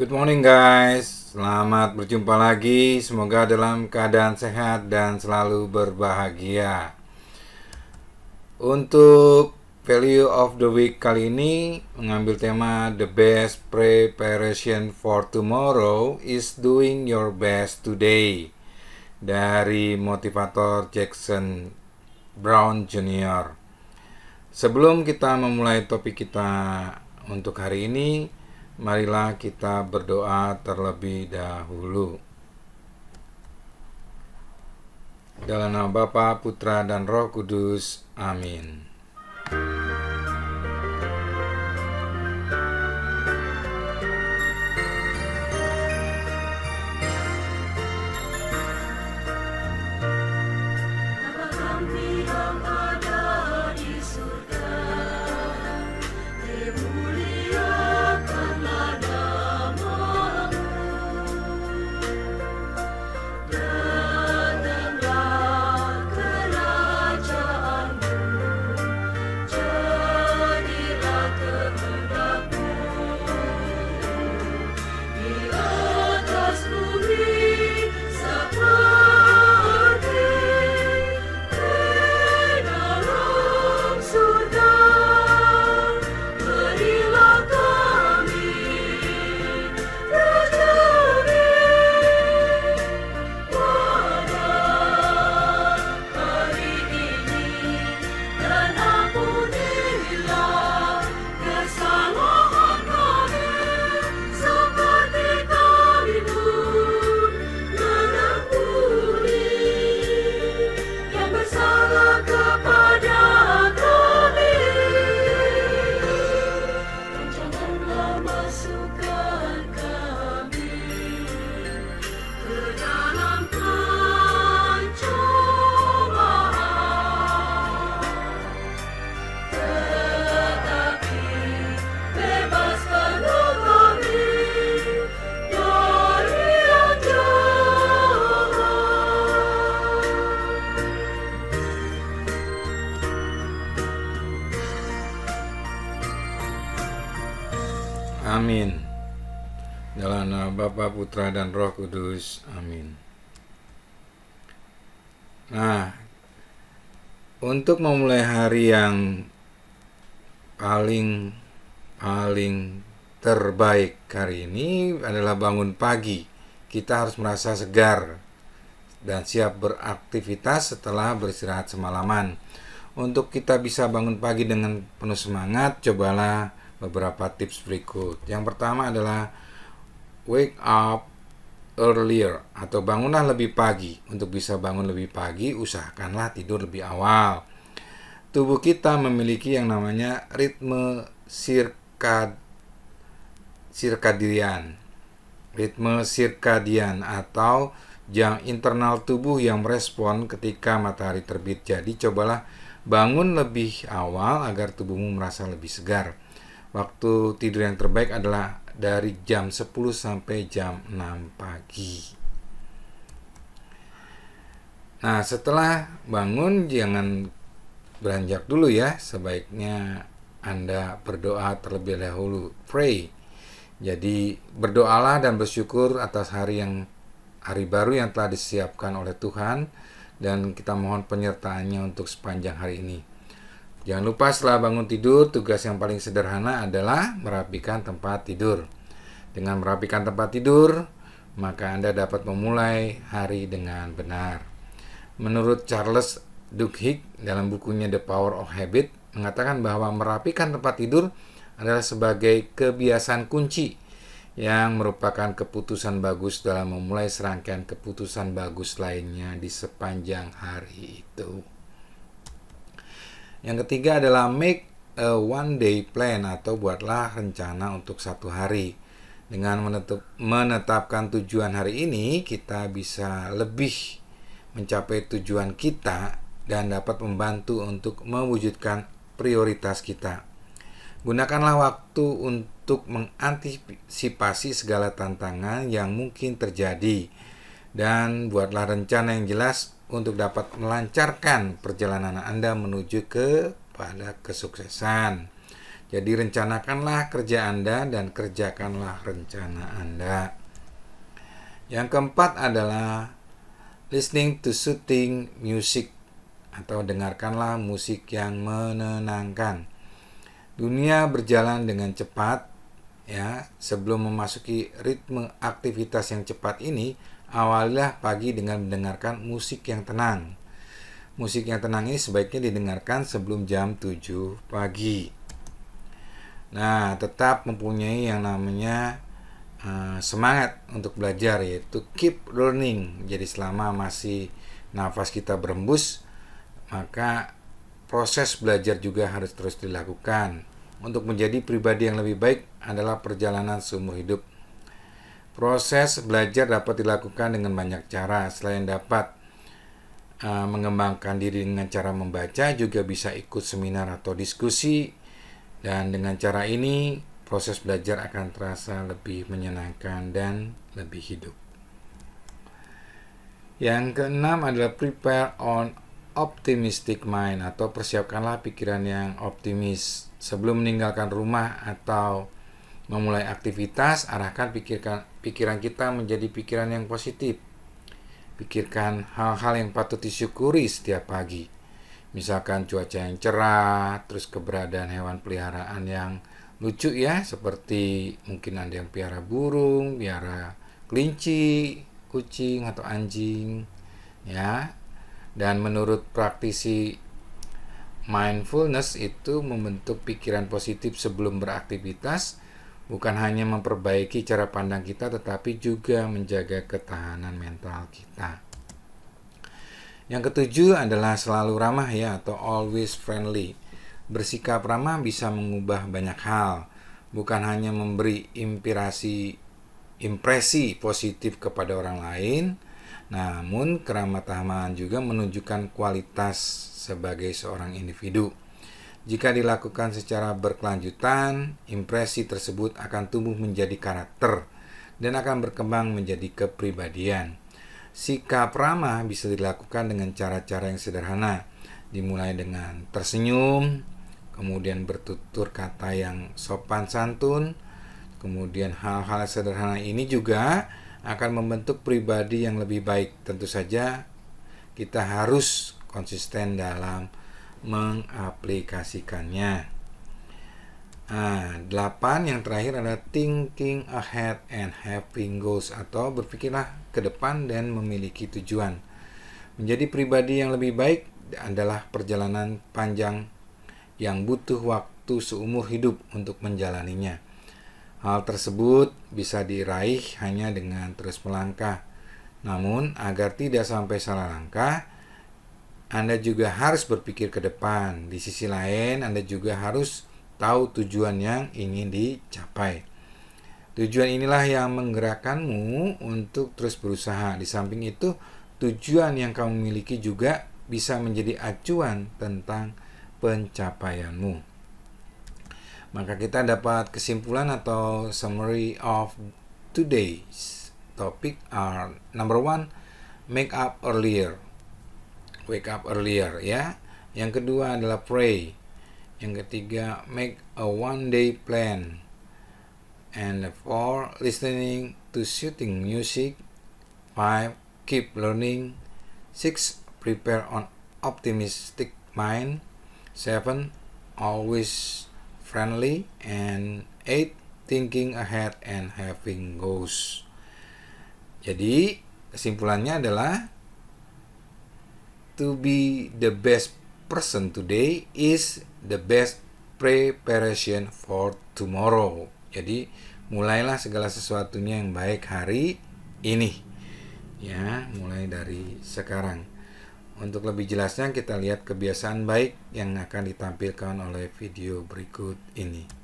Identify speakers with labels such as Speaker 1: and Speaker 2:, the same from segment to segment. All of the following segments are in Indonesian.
Speaker 1: Good morning guys, selamat berjumpa lagi. Semoga dalam keadaan sehat dan selalu berbahagia. Untuk value of the week kali ini mengambil tema The best preparation for tomorrow is doing your best today, dari motivator Jackson Brown Jr. Sebelum kita memulai topik kita untuk hari ini, marilah kita berdoa terlebih dahulu. Dalam nama Bapa, Putra, dan Roh Kudus. Amin. Amin. Dalam nama Bapa, Putra, dan Roh Kudus. Amin. Nah, untuk memulai hari yang paling terbaik hari ini adalah bangun pagi. Kita harus merasa segar dan siap beraktivitas setelah beristirahat semalaman. Untuk kita bisa bangun pagi dengan penuh semangat, cobalah beberapa tips berikut. Yang pertama adalah wake up earlier atau bangunlah lebih pagi. Untuk bisa bangun lebih pagi, usahakanlah tidur lebih awal. Tubuh kita memiliki yang namanya ritme sirkadian. Ritme sirkadian atau jam internal tubuh yang merespon ketika matahari terbit. Jadi cobalah bangun lebih awal agar tubuhmu merasa lebih segar. Waktu tidur yang terbaik adalah dari jam 10 sampai jam 6 pagi. Nah, setelah bangun jangan beranjak dulu ya. Sebaiknya Anda berdoa terlebih dahulu. Pray. Jadi berdoalah dan bersyukur atas hari baru yang telah disiapkan oleh Tuhan, dan kita mohon penyertaannya untuk sepanjang hari ini. Jangan lupa setelah bangun tidur, tugas yang paling sederhana adalah merapikan tempat tidur. Dengan merapikan tempat tidur, maka Anda dapat memulai hari dengan benar. Menurut Charles Duhigg dalam bukunya The Power of Habit, mengatakan bahwa merapikan tempat tidur adalah sebagai kebiasaan kunci yang merupakan keputusan bagus dalam memulai serangkaian keputusan bagus lainnya di sepanjang hari itu. Yang ketiga adalah make a one day plan atau buatlah rencana untuk satu hari. Dengan menetapkan tujuan hari ini, kita bisa lebih mencapai tujuan kita dan dapat membantu untuk mewujudkan prioritas kita. Gunakanlah waktu untuk mengantisipasi segala tantangan yang mungkin terjadi, dan buatlah rencana yang jelas untuk dapat melancarkan perjalanan Anda menuju kepada kesuksesan. Jadi rencanakanlah kerja Anda dan kerjakanlah rencana Anda. Yang keempat adalah listening to soothing music, atau dengarkanlah musik yang menenangkan. Dunia berjalan dengan cepat, ya. Sebelum memasuki ritme aktivitas yang cepat ini, awalilah pagi dengan mendengarkan musik yang tenang. Musik yang tenang ini sebaiknya didengarkan sebelum jam 7 pagi. Nah, tetap mempunyai yang namanya semangat untuk belajar, yaitu keep learning. Jadi selama masih nafas kita berembus, maka proses belajar juga harus terus dilakukan. Untuk menjadi pribadi yang lebih baik adalah perjalanan seumur hidup. Proses belajar dapat dilakukan dengan banyak cara. Selain dapat mengembangkan diri dengan cara membaca, juga bisa ikut seminar atau diskusi. Dan dengan cara ini, proses belajar akan terasa lebih menyenangkan dan lebih hidup. Yang keenam adalah prepare on optimistic mind, atau persiapkanlah pikiran yang optimis. Sebelum meninggalkan rumah atau memulai aktivitas, arahkan pikiran kita menjadi pikiran yang positif. Pikirkan hal-hal yang patut disyukuri setiap pagi. Misalkan cuaca yang cerah, terus keberadaan hewan peliharaan yang lucu ya, seperti mungkin ada yang piara burung, piara kelinci, kucing atau anjing, ya. Dan menurut praktisi mindfulness itu membentuk pikiran positif sebelum beraktivitas, bukan hanya memperbaiki cara pandang kita, tetapi juga menjaga ketahanan mental kita. Yang ketujuh adalah selalu ramah ya, atau always friendly. Bersikap ramah bisa mengubah banyak hal, bukan hanya memberi impresi positif kepada orang lain, namun keramah tamahan juga menunjukkan kualitas sebagai seorang individu. Jika dilakukan secara berkelanjutan, impresi tersebut akan tumbuh menjadi karakter dan akan berkembang menjadi kepribadian. Sikap ramah bisa dilakukan dengan cara-cara yang sederhana, dimulai dengan tersenyum, kemudian bertutur kata yang sopan santun. Kemudian hal-hal sederhana ini juga akan membentuk pribadi yang lebih baik. Tentu saja kita harus konsisten dalam mengaplikasikannya. 8 yang terakhir adalah thinking ahead and having goals, atau berpikirlah ke depan dan memiliki tujuan. Menjadi pribadi yang lebih baik adalah perjalanan panjang yang butuh waktu seumur hidup untuk menjalaninya. Hal tersebut bisa diraih hanya dengan terus melangkah. Namun, agar tidak sampai salah langkah, Anda juga harus berpikir ke depan. Di sisi lain, Anda juga harus tahu tujuan yang ingin dicapai. Tujuan inilah yang menggerakkanmu untuk terus berusaha. Di samping itu, tujuan yang kamu miliki juga bisa menjadi acuan tentang pencapaianmu. Maka kita dapat kesimpulan atau summary of today's topic are: number 1, make up earlier, wake up earlier ya. Yang kedua adalah pray. Yang ketiga, make a one-day plan. And 4, listening to soothing music. 5, keep learning. 6, prepare on optimistic mind. 7, always friendly. And 8, thinking ahead and having goals. Jadi, kesimpulannya adalah to be the best person today is the best preparation for tomorrow. Jadi mulailah segala sesuatunya yang baik hari ini, ya, mulai dari sekarang. Untuk lebih jelasnya kita lihat kebiasaan baik yang akan ditampilkan oleh video berikut ini.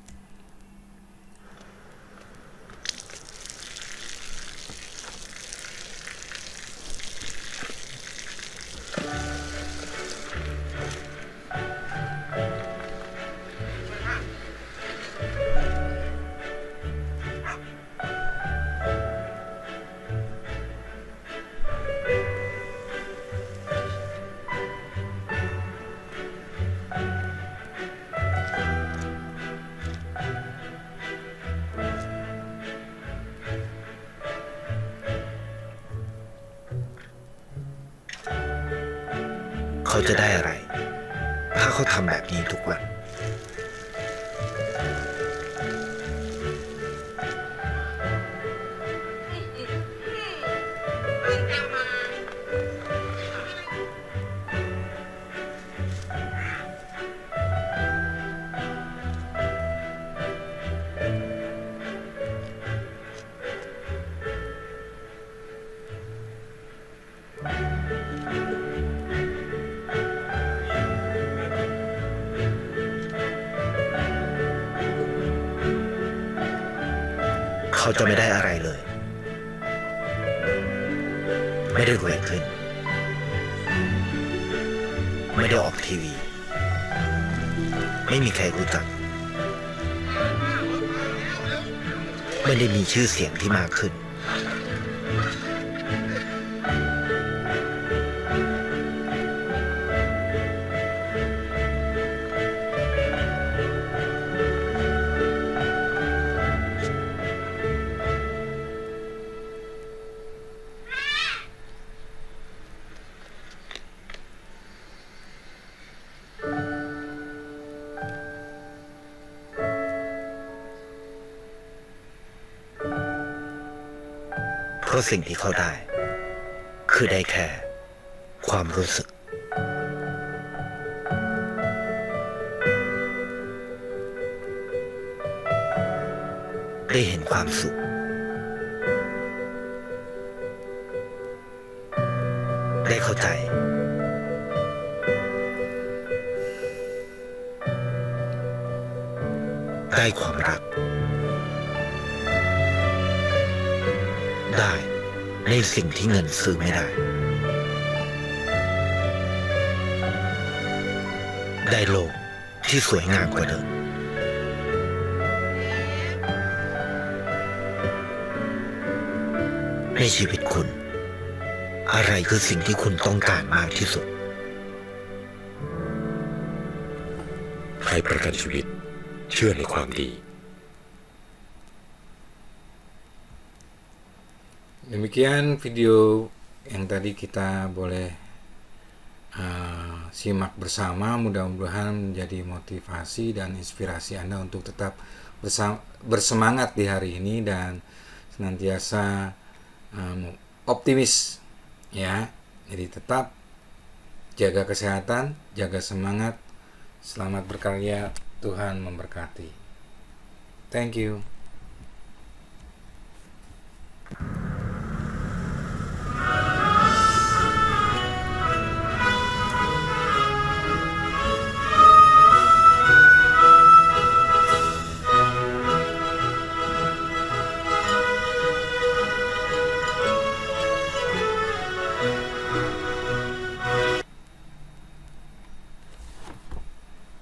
Speaker 2: เขาจะได้อะไรถ้าเขาทำแบบนี้ทุกวันเขาจะไม่ได้อะไรเลย ไม่ได้รวยขึ้น ไม่ได้ออกทีวี ไม่มีใครรู้จัก ไม่ได้มีชื่อเสียงที่มากขึ้น เพราะสิ่งที่เขาได้ คือได้แค่ความรู้สึก ได้เห็นความสุข ได้เข้าใจ ได้ความรัก ได้ในสิ่งที่เงินซื้อไม่ได้ ได้โลกที่สวยงามกว่าเดิม ในชีวิตคุณ อะไรคือสิ่งที่คุณต้องการมากที่สุด
Speaker 3: ให้ประกันชีวิตเชื่อในความดี
Speaker 1: Demikian video yang tadi kita boleh simak bersama. Mudah-mudahan menjadi motivasi dan inspirasi Anda untuk tetap bersemangat di hari ini dan senantiasa optimis ya. Jadi tetap jaga kesehatan, jaga semangat, selamat berkarya, Tuhan memberkati. Thank you.